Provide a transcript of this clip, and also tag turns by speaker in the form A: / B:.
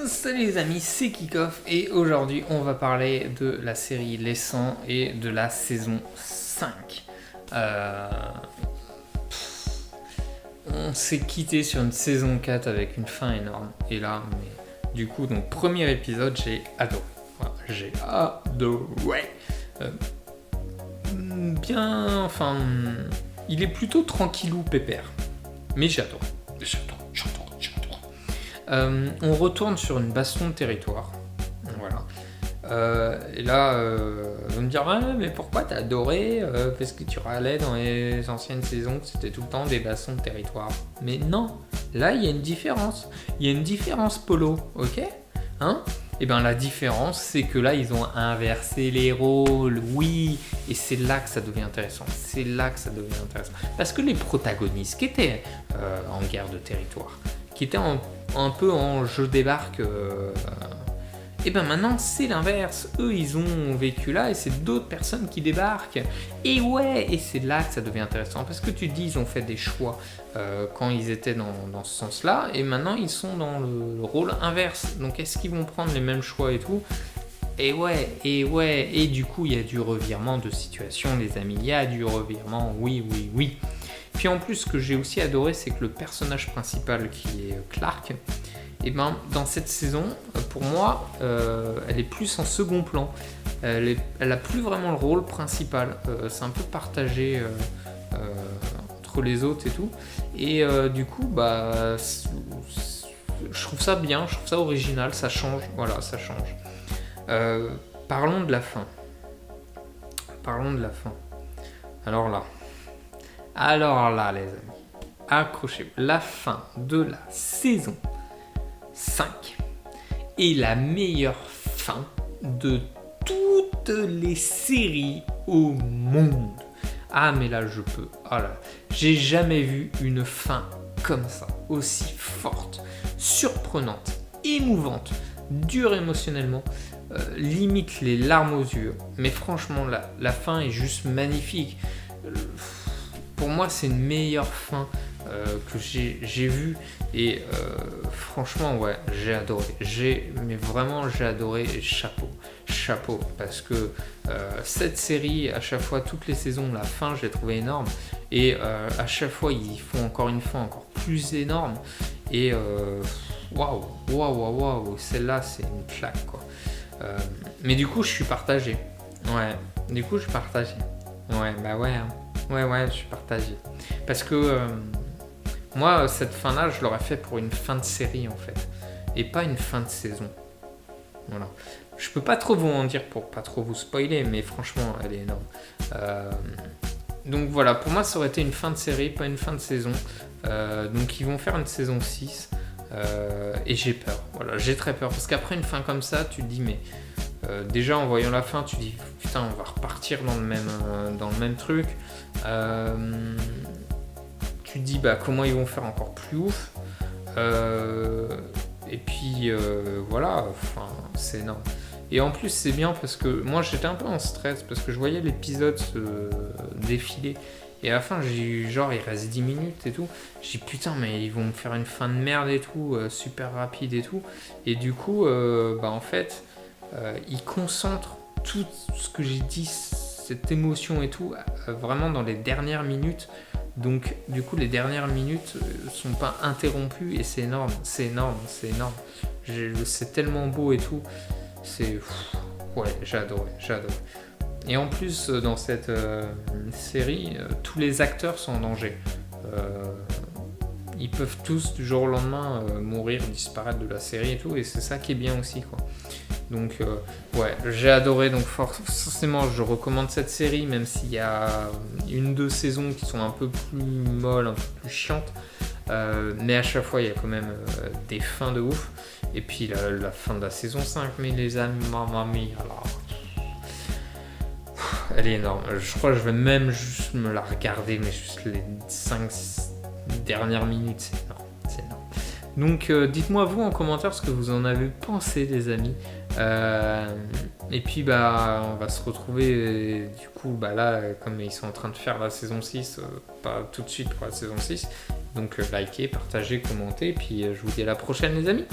A: Salut les amis, c'est Kickoff et aujourd'hui on va parler de la série Les 100 et de la saison 5. On s'est quitté sur une saison 4 avec une fin énorme et là, du coup, donc premier épisode, j'ai adoré. Voilà, j'ai adoré. Il est plutôt tranquillou pépère, mais j'adore. On retourne sur une baston de territoire. Voilà. Et là, vous me dire, mais pourquoi t'as adoré parce que tu râlais dans les anciennes saisons que c'était tout le temps des bastons de territoire. Mais non, là, il y a une différence. Il y a une différence, Polo, ok hein. Et bien la différence, c'est que là, ils ont inversé les rôles, oui, et c'est là que ça devient intéressant. Parce que les protagonistes qui étaient en guerre de territoire, qui étaient un peu en je débarque, et bien maintenant c'est l'inverse. Eux, ils ont vécu là et c'est d'autres personnes qui débarquent. Et ouais, et c'est là que ça devient intéressant. Parce que tu te dis, ils ont fait des choix quand ils étaient dans ce sens-là, et maintenant ils sont dans le rôle inverse. Donc est-ce qu'ils vont prendre les mêmes choix et tout ? Et du coup il y a du revirement de situation, les amis, il y a du revirement, oui. Puis en plus, ce que j'ai aussi adoré, c'est que le personnage principal qui est Clark, et ben, dans cette saison, pour moi, elle est plus en second plan. Elle a plus vraiment le rôle principal. C'est un peu partagé entre les autres et tout. Et du coup, bah, je trouve ça bien, je trouve ça original, ça change. Voilà, ça change. Parlons de la fin. Alors là, les amis, accrochez-vous. La fin de la saison 5 est la meilleure fin de toutes les séries au monde. Ah, mais là, je peux. Oh là, j'ai jamais vu une fin comme ça, aussi forte, surprenante, émouvante, dure émotionnellement, limite les larmes aux yeux. Mais franchement, la fin est juste magnifique. Pour moi, c'est une meilleure fin que j'ai vue. Et franchement, ouais, j'ai adoré. J'ai adoré. Et chapeau. Parce que cette série, à chaque fois, toutes les saisons, la fin, j'ai trouvé énorme. Et à chaque fois, ils font encore une fin encore plus énorme. Et waouh. Celle-là, c'est une claque, quoi. Mais du coup, je suis partagé. Ouais, Ouais, je suis partagé. Parce que moi, cette fin-là, je l'aurais fait pour une fin de série, en fait. Et pas une fin de saison. Voilà. Je peux pas trop vous en dire pour pas trop vous spoiler, mais franchement, elle est énorme. Donc voilà, pour moi, ça aurait été une fin de série, pas une fin de saison. Donc ils vont faire une saison 6. Et j'ai peur. Voilà, j'ai très peur. Parce qu'après une fin comme ça, tu te dis, mais... déjà en voyant la fin, tu dis putain, on va repartir dans le même truc. Tu te dis bah comment ils vont faire encore plus ouf. Et puis voilà, enfin c'est énorme. Et en plus c'est bien parce que moi j'étais un peu en stress parce que je voyais l'épisode se défiler. Et à la fin, il reste 10 minutes et tout. J'ai dit putain, mais ils vont me faire une fin de merde et tout, super rapide et tout. Et du coup, en fait, il concentre tout ce que j'ai dit, cette émotion et tout, vraiment dans les dernières minutes. Donc, du coup, les dernières minutes sont pas interrompues et c'est énorme. C'est tellement beau et tout. Ouais, j'ai adoré. Et en plus, dans cette série, tous les acteurs sont en danger. Ils peuvent tous, du jour au lendemain, mourir, disparaître de la série et tout. Et c'est ça qui est bien aussi, quoi. Donc, ouais, j'ai adoré. Donc, forcément, je recommande cette série, même s'il y a 1-2 saisons qui sont un peu plus molles, un peu plus chiantes. Mais à chaque fois, il y a quand même des fins de ouf. Et puis, la fin de la saison 5, mais les amis, mamma mia, alors... Elle est énorme. Je crois que je vais même juste me la regarder, mais juste les 5 dernières minutes, c'est énorme. Donc dites-moi vous en commentaire ce que vous en avez pensé, les amis. Et puis on va se retrouver du coup là, comme ils sont en train de faire la saison 6, pas tout de suite pour la saison 6. Donc likez, partagez, commentez, et puis je vous dis à la prochaine, les amis.